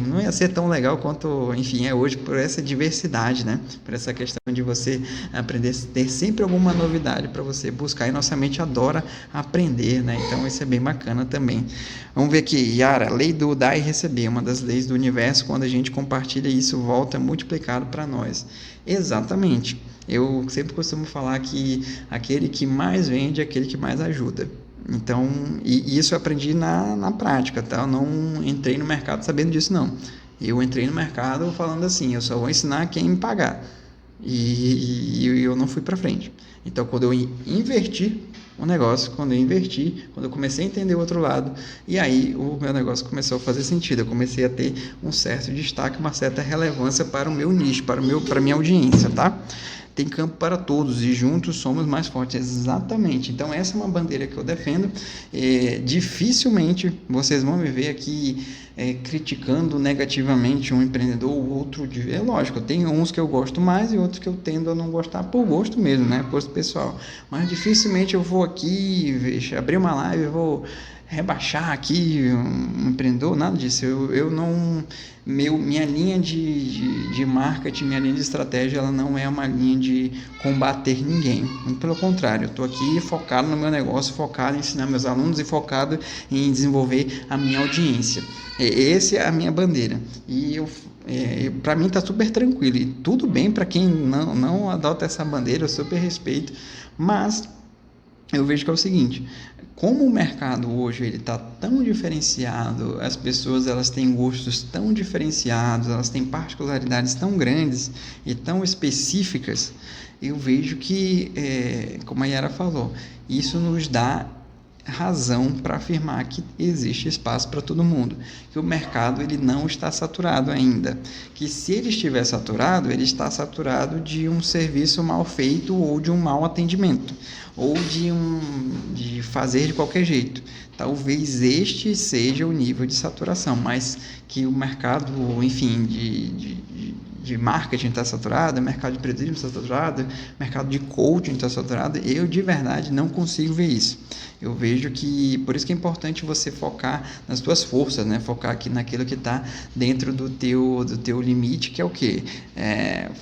não ia ser tão legal quanto, enfim, é hoje, por essa diversidade, né? Por essa questão de você aprender, ter sempre alguma novidade para você buscar, e nossa mente adora aprender, né? Então isso é bem bacana também. Vamos ver aqui, Yara, lei do dar e receber, uma das leis do universo. Quando a gente compartilha isso, volta multiplicado para nós. Exatamente. Eu sempre costumo falar que aquele que mais vende é aquele que mais ajuda. Então, e isso eu aprendi na prática, tá? Eu não entrei no mercado sabendo disso, não. Eu entrei no mercado falando assim, eu só vou ensinar quem me pagar. E eu não fui para frente. Então, quando eu inverti o negócio, quando eu comecei a entender o outro lado, e aí o meu negócio começou a fazer sentido. Eu comecei a ter um certo destaque, uma certa relevância para o meu nicho, para a minha audiência, tá? Tem campo para todos e juntos somos mais fortes. Exatamente. Então essa é uma bandeira que eu defendo. Dificilmente vocês vão me ver aqui criticando negativamente um empreendedor ou outro. É lógico, tem uns que eu gosto mais e outros que eu tendo a não gostar por gosto mesmo, né? Gosto pessoal. Mas dificilmente eu vou aqui abrir uma live, eu vou rebaixar aqui um empreendedor, nada disso. Eu não... minha linha de marketing, minha linha de estratégia, ela não é uma linha de combater ninguém. Muito pelo contrário, eu estou aqui focado no meu negócio, focado em ensinar meus alunos e focado em desenvolver a minha audiência. Essa é a minha bandeira. E para mim está super tranquilo. E tudo bem para quem não adota essa bandeira, eu super respeito. Mas eu vejo que é o seguinte, como o mercado hoje ele está tão diferenciado, as pessoas elas têm gostos tão diferenciados, elas têm particularidades tão grandes e tão específicas, eu vejo que, como a Yara falou, isso nos dá razão para afirmar que existe espaço para todo mundo, que o mercado ele não está saturado ainda, que se ele estiver saturado, ele está saturado de um serviço mal feito ou de um mau atendimento, ou de fazer de qualquer jeito. Talvez este seja o nível de saturação, mas que o mercado, enfim, de marketing está saturado, mercado de empreendedorismo está saturado, mercado de coaching está saturado, eu de verdade não consigo ver isso. Eu vejo que, por isso que é importante você focar nas tuas forças, né? Focar aqui naquilo que está dentro do teu limite, que é o quê?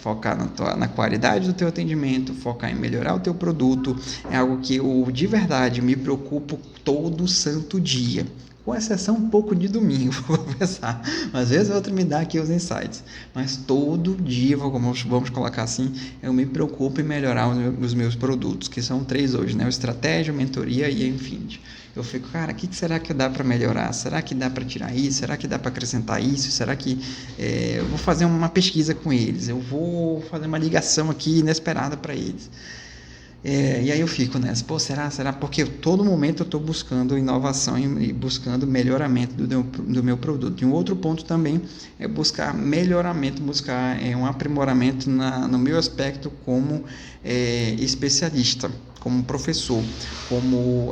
Focar na qualidade do teu atendimento, focar em melhorar o teu produto, é algo que eu de verdade me preocupo todo santo dia. Com exceção um pouco de domingo, vou pensar. Às vezes outro me dá aqui os insights. Mas todo dia, vamos colocar assim, eu me preocupo em melhorar os meus produtos, que são 3 hoje, né? O estratégia, mentoria e Infinity. Eu fico, cara, o que será que dá para melhorar? Será que dá para tirar isso? Será que dá para acrescentar isso? Será que eu vou fazer uma pesquisa com eles? Eu vou fazer uma ligação aqui inesperada para eles. E aí eu fico nessa, será? Porque todo momento eu estou buscando inovação e buscando melhoramento do meu produto. E um outro ponto também é buscar melhoramento, buscar um aprimoramento no meu aspecto como especialista, como professor, como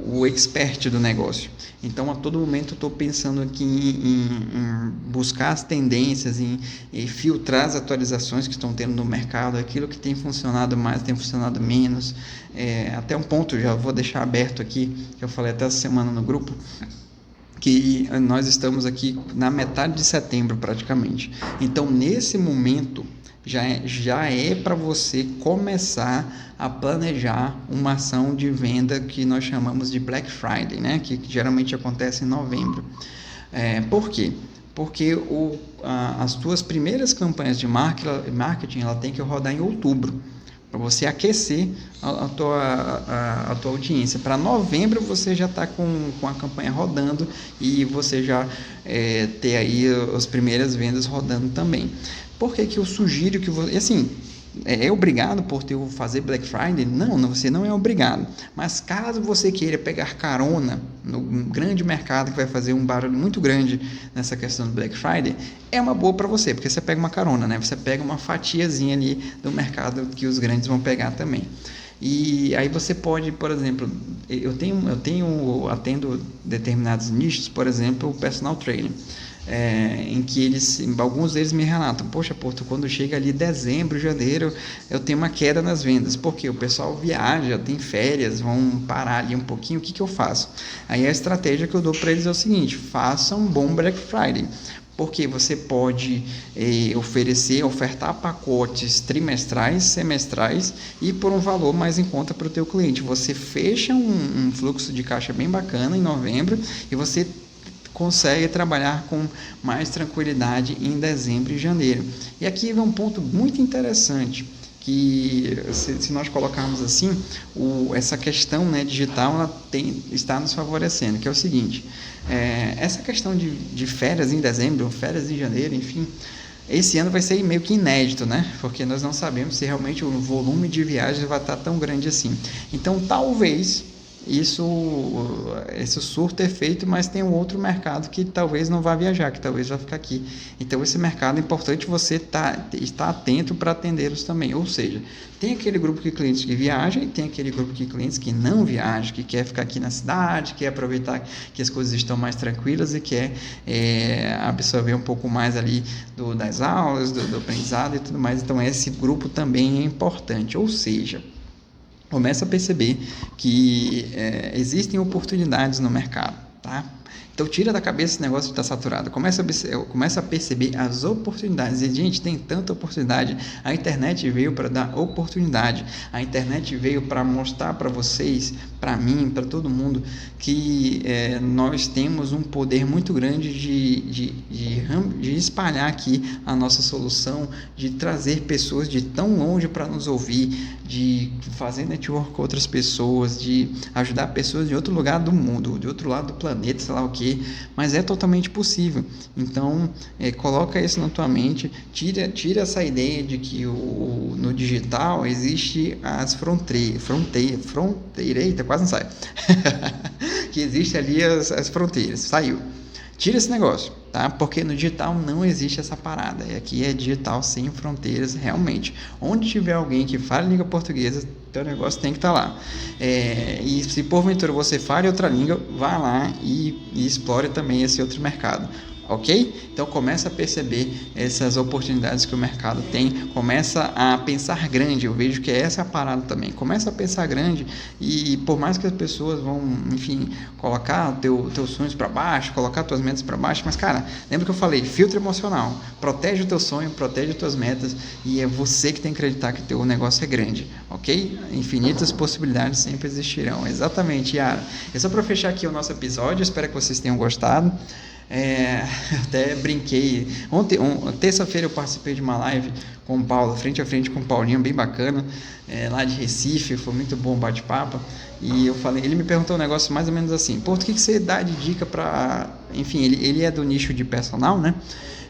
o expert do negócio. Então, a todo momento eu estou pensando aqui em buscar as tendências, em filtrar as atualizações que estão tendo no mercado, aquilo que tem funcionado mais, tem funcionado menos. Até um ponto, já vou deixar aberto aqui, que eu falei até essa semana no grupo, que nós estamos aqui na metade de setembro praticamente. Então, nesse momento, já é para você começar a planejar uma ação de venda que nós chamamos de Black Friday, né? Que geralmente acontece em novembro. Por quê? Porque as tuas primeiras campanhas de marketing ela tem que rodar em outubro, para você aquecer a tua audiência. Para novembro você já está com a campanha rodando e você já ter aí as primeiras vendas rodando também. Por que eu sugiro que você... Assim, é obrigado por fazer Black Friday? Não, você não é obrigado. Mas caso você queira pegar carona no grande mercado que vai fazer um barulho muito grande nessa questão do Black Friday, é uma boa para você, porque você pega uma carona, né? Você pega uma fatiazinha ali do mercado que os grandes vão pegar também. E aí você pode, por exemplo, atendo determinados nichos, por exemplo, o personal training. Em que alguns deles me relatam, poxa, Porto, quando chega ali dezembro, janeiro, eu tenho uma queda nas vendas, porque o pessoal viaja, tem férias, vão parar ali um pouquinho, o que eu faço? Aí a estratégia que eu dou para eles é o seguinte, faça um bom Black Friday, porque você pode ofertar pacotes trimestrais, semestrais e por um valor mais em conta para o teu cliente. Você fecha um fluxo de caixa bem bacana em novembro e você consegue trabalhar com mais tranquilidade em dezembro e janeiro. E aqui vem um ponto muito interessante, que se nós colocarmos assim, essa questão, né, digital, ela está nos favorecendo, que é o seguinte, essa questão de férias em dezembro, férias em janeiro, enfim, esse ano vai ser meio que inédito, né? Porque nós não sabemos se realmente o volume de viagens vai estar tão grande assim. Então, talvez isso surta efeito, mas tem um outro mercado que talvez não vá viajar, que talvez vá ficar aqui. Então, esse mercado é importante você estar atento para atendê-los também. Ou seja, tem aquele grupo de clientes que viaja e tem aquele grupo de clientes que não viaja, que quer ficar aqui na cidade, quer aproveitar que as coisas estão mais tranquilas e quer absorver um pouco mais ali das aulas, do aprendizado e tudo mais. Então, esse grupo também é importante. Ou seja, começa a perceber que existem oportunidades no mercado, tá? Então, tira da cabeça esse negócio de estar saturado. Começa a perceber as oportunidades. E, gente, tem tanta oportunidade. A internet veio para dar oportunidade. A internet veio para mostrar para vocês, para mim, para todo mundo, que nós temos um poder muito grande de espalhar aqui a nossa solução, de trazer pessoas de tão longe para nos ouvir, de fazer network com outras pessoas, de ajudar pessoas de outro lugar do mundo, de outro lado do planeta, sei lá o que, mas é totalmente possível. Então, coloca isso na tua mente, tira essa ideia de que no digital existe as fronteiras, eita, quase não sai, que existe ali as fronteiras, saiu. Tira esse negócio, tá? Porque no digital não existe essa parada. E aqui é digital sem fronteiras, realmente. Onde tiver alguém que fale língua portuguesa, teu negócio tem que estar lá. E se porventura você fale outra língua, vá lá e explore também esse outro mercado. Ok? Então começa a perceber essas oportunidades que o mercado tem, começa a pensar grande. Eu vejo que essa é a parada também. Começa a pensar grande e por mais que as pessoas vão, enfim, colocar teus sonhos para baixo, colocar tuas metas para baixo, mas cara, lembra que eu falei, filtro emocional, protege o teu sonho, protege as tuas metas e é você que tem que acreditar que teu negócio é grande, ok? Infinitas possibilidades sempre existirão. Exatamente, Yara. É só para fechar aqui o nosso episódio, espero que vocês tenham gostado. Até brinquei terça-feira eu participei de uma live com o Paulo, frente a frente com o Paulinho, bem bacana, lá de Recife, foi muito bom o bate-papo, e eu falei, ele me perguntou um negócio mais ou menos assim, pô, o que você dá de dica para, enfim, ele é do nicho de personal, né,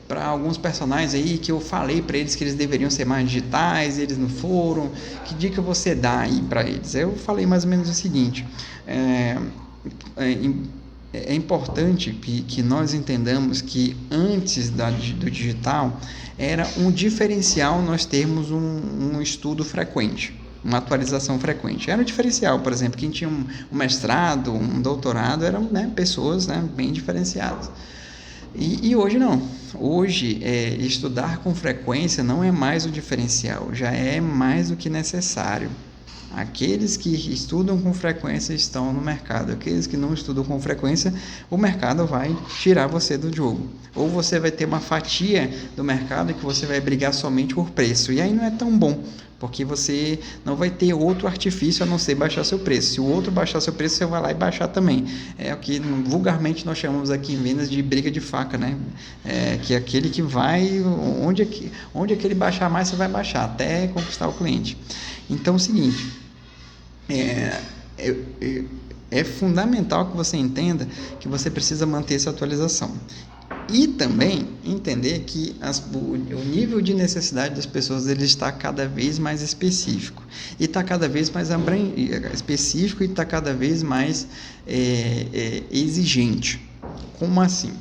para alguns personagens aí que eu falei para eles que eles deveriam ser mais digitais, eles não foram, que dica você dá aí para eles? Eu falei mais ou menos o seguinte, é importante que nós entendamos que antes do digital era um diferencial nós termos um estudo frequente, uma atualização frequente. Era um diferencial, por exemplo, quem tinha um mestrado, um doutorado, eram, né, pessoas, né, bem diferenciadas. E hoje não. Hoje, estudar com frequência não é mais o diferencial, já é mais do que necessário. Aqueles que estudam com frequência estão no mercado. Aqueles que não estudam com frequência, o mercado vai tirar você do jogo. Ou você vai ter uma fatia do mercado que você vai brigar somente por preço. E aí não é tão bom, porque você não vai ter outro artifício a não ser baixar seu preço. Se o outro baixar seu preço, você vai lá e baixar também. É o que vulgarmente nós chamamos aqui em vendas de briga de faca, né? Que é aquele que vai, onde aquele baixar mais, você vai baixar, até conquistar o cliente. Então é o seguinte, é fundamental que você entenda que você precisa manter essa atualização. E também entender que o nível de necessidade das pessoas ele está cada vez mais específico. E está cada vez mais específico e está cada vez mais exigente. Como assim?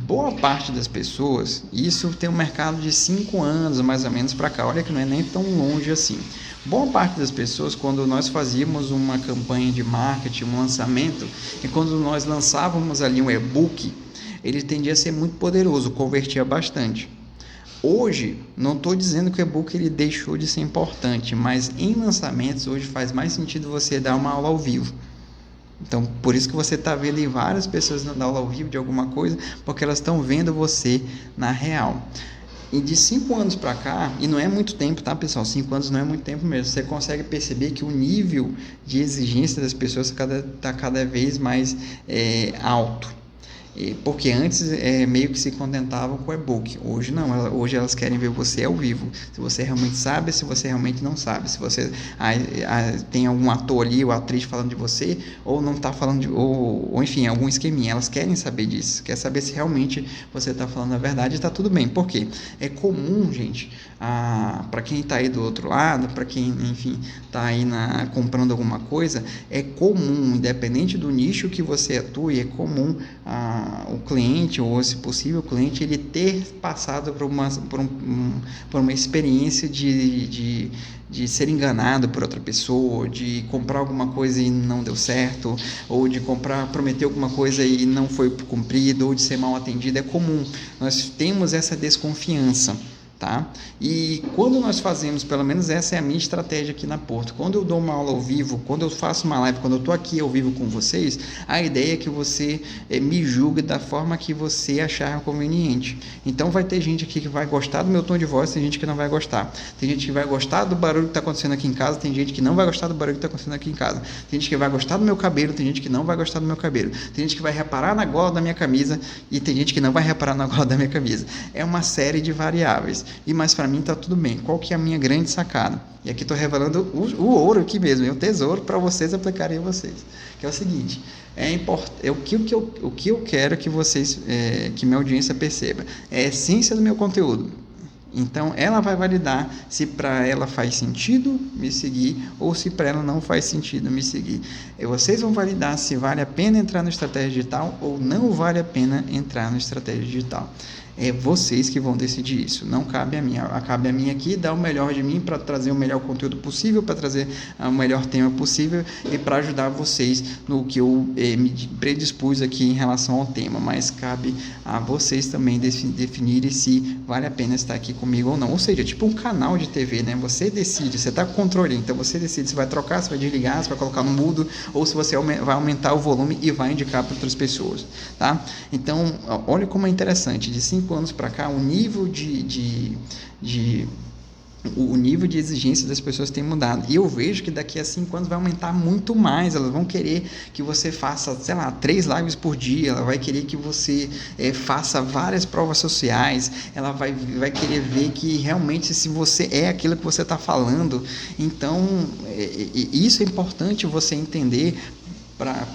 Boa parte das pessoas, isso tem um mercado de 5 anos mais ou menos para cá, olha que não é nem tão longe assim. Boa parte das pessoas, quando nós fazíamos uma campanha de marketing, um lançamento, e quando nós lançávamos ali um e-book, ele tendia a ser muito poderoso, convertia bastante. Hoje, não estou dizendo que o e-book ele deixou de ser importante, mas em lançamentos hoje faz mais sentido você dar uma aula ao vivo. Então, por isso que você está vendo aí várias pessoas dando aula ao vivo de alguma coisa, porque elas estão vendo você na real. E de 5 anos para cá, e não é muito tempo, tá, pessoal? 5 anos não é muito tempo mesmo. Você consegue perceber que o nível de exigência das pessoas está cada vez mais alto. Porque antes meio que se contentavam com o e-book. Hoje não, hoje elas querem ver você ao vivo. Se você realmente sabe, se você realmente não sabe. Se você tem algum ator ali ou atriz falando de você, ou não está falando, ou enfim, algum esqueminha. Elas querem saber disso. Quer saber se realmente você está falando a verdade e está tudo bem. Por quê? É comum, gente, para quem está aí do outro lado, para quem, enfim, está aí comprando alguma coisa, é comum, independente do nicho que você atue, é comum o cliente, ou se possível o cliente, ele ter passado por uma experiência de ser enganado por outra pessoa, de comprar alguma coisa e não deu certo, ou de prometer alguma coisa e não foi cumprido, ou de ser mal atendido. É comum, nós temos essa desconfiança. Tá? E quando nós fazemos, pelo menos essa é a minha estratégia aqui na Porto, quando eu dou uma aula ao vivo, quando eu faço uma live, quando eu estou aqui ao vivo com vocês, a ideia é que você me julgue da forma que você achar conveniente. Então vai ter gente aqui que vai gostar do meu tom de voz, tem gente que não vai gostar. Tem gente que vai gostar do barulho que está acontecendo aqui em casa, tem gente que não vai gostar do barulho que está acontecendo aqui em casa. Tem gente que vai gostar do meu cabelo, tem gente que não vai gostar do meu cabelo. Tem gente que vai reparar na gola da minha camisa e tem gente que não vai reparar na gola da minha camisa. É uma série de variáveis. Mas para mim está tudo bem. Qual que é a minha grande sacada? E aqui estou revelando o ouro aqui mesmo, o tesouro para vocês aplicarem a vocês. Que é o seguinte, o que eu quero que vocês, que minha audiência perceba, é a essência do meu conteúdo. Então, ela vai validar se para ela faz sentido me seguir ou se para ela não faz sentido me seguir. E vocês vão validar se vale a pena entrar no Estratégia Digital ou não vale a pena entrar no Estratégia Digital. É vocês que vão decidir isso, não cabe a mim. Cabe a mim aqui dar o melhor de mim para trazer o melhor conteúdo possível, para trazer o melhor tema possível e para ajudar vocês no que eu me predispus aqui em relação ao tema, mas cabe a vocês também definirem se vale a pena estar aqui comigo ou não. Ou seja, tipo um canal de TV, né? Você decide, você está com controle, então você decide se vai trocar, se vai desligar, se vai colocar no mudo ou se você vai aumentar o volume e vai indicar para outras pessoas, tá? Então, olha como é interessante, de 5 anos para cá, o nível de exigência das pessoas tem mudado. E eu vejo que daqui a 5 anos vai aumentar muito mais. Elas vão querer que você faça, 3 lives por dia. Ela vai querer que você faça várias provas sociais. Ela vai querer ver que realmente se você é aquilo que você está falando. Então, isso é importante você entender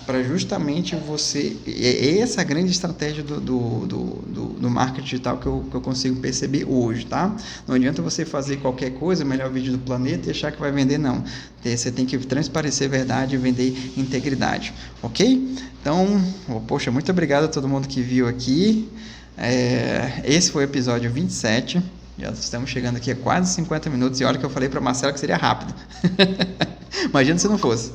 para justamente você... É essa a grande estratégia do marketing digital que eu consigo perceber hoje, tá? Não adianta você fazer qualquer coisa, o melhor vídeo do planeta e achar que vai vender, não. Você tem que transparecer verdade e vender integridade, ok? Então, poxa, muito obrigado a todo mundo que viu aqui. Esse foi o episódio 27. Já estamos chegando aqui a quase 50 minutos e olha que eu falei para Marcela que seria rápido. Imagina se não fosse.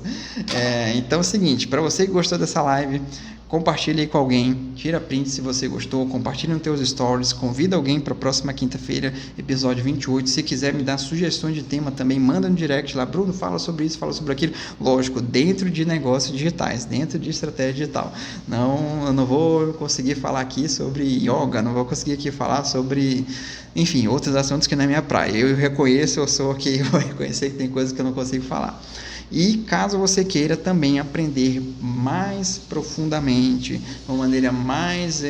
Então é o seguinte, para você que gostou dessa live, compartilhe aí com alguém, tira print se você gostou, compartilhe nos teus stories, convida alguém para a próxima quinta-feira, episódio 28. Se quiser me dar sugestões de tema também, manda no direct lá, Bruno, fala sobre isso, fala sobre aquilo. Lógico, dentro de negócios digitais, dentro de estratégia digital. Eu não vou conseguir falar aqui sobre yoga, não vou conseguir aqui falar sobre, enfim, outros assuntos que não é minha praia. Eu reconheço, eu sou aqui, eu vou reconhecer que tem coisas que eu não consigo falar. E caso você queira também aprender mais profundamente, de uma maneira mais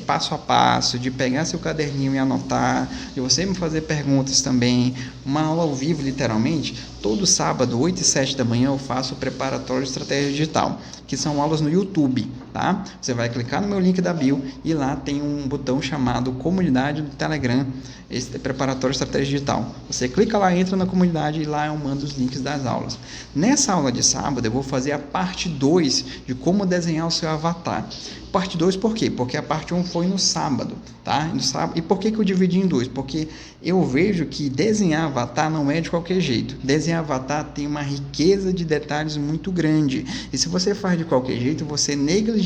passo a passo, de pegar seu caderninho e anotar, de você me fazer perguntas também, uma aula ao vivo literalmente, todo sábado, 8 e 7 da manhã eu faço o preparatório de estratégia digital, que são aulas no YouTube, tá? Você vai clicar no meu link da bio e lá tem um botão chamado comunidade do Telegram, esse preparatório de estratégia digital. Você clica lá, entra na comunidade e lá eu mando os links das aulas. Nessa aula de sábado eu vou fazer a parte 2 de como desenhar o seu avatar. Parte 2 por quê? Porque a parte 1 foi no sábado, tá? No sábado. E por que eu dividi em 2? Porque eu vejo que desenhar avatar não é de qualquer jeito. Desenhar avatar tem uma riqueza de detalhes muito grande. E se você faz de qualquer jeito, você negligencia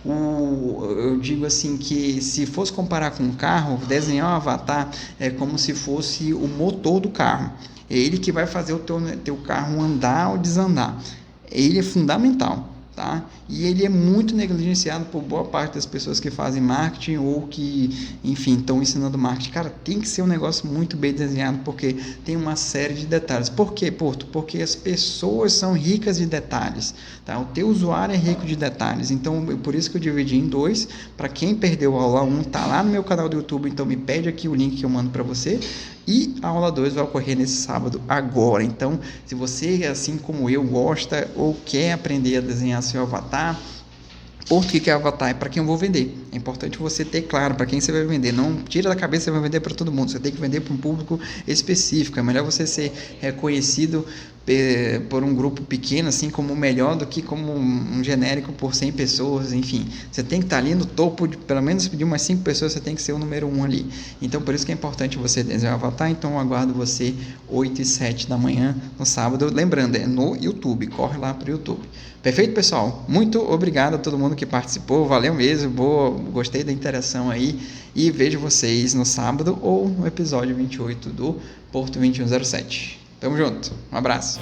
eu digo assim que se fosse comparar com um carro, desenhar um avatar é como se fosse o motor do carro. É ele que vai fazer o teu carro andar ou desandar. Ele é fundamental. tá? E ele é muito negligenciado por boa parte das pessoas que fazem marketing ou que, enfim, estão ensinando marketing. Cara, tem que ser um negócio muito bem desenhado, porque tem uma série de detalhes. Por quê, Porto? Porque as pessoas são ricas de detalhes, tá? O teu usuário é rico de detalhes. Então, por isso que eu dividi em dois. Para quem perdeu a aula 1, tá lá no meu canal do YouTube, então me pede aqui o link que eu mando para você. E a aula 2 vai ocorrer nesse sábado agora. Então, se você, assim como eu, gosta ou quer aprender a desenhar seu avatar, por que é avatar? É para quem eu vou vender. É importante você ter claro para quem você vai vender. Não tira da cabeça que você vai vender para todo mundo. Você tem que vender para um público específico. É melhor você ser reconhecido por um grupo pequeno, assim como melhor do que como um genérico por 100 pessoas, enfim. Você tem que estar ali no topo, pelo menos de umas 5 pessoas, você tem que ser o número 1 ali. Então, por isso que é importante você desenhar o avatar. Então, eu aguardo você 8 e 7 da manhã no sábado. Lembrando, é no YouTube. Corre lá para o YouTube. Perfeito, pessoal? Muito obrigado a todo mundo que participou. Valeu mesmo. Gostei da interação aí. E vejo vocês no sábado ou no episódio 28 do Porto 2107. Tamo junto. Um abraço.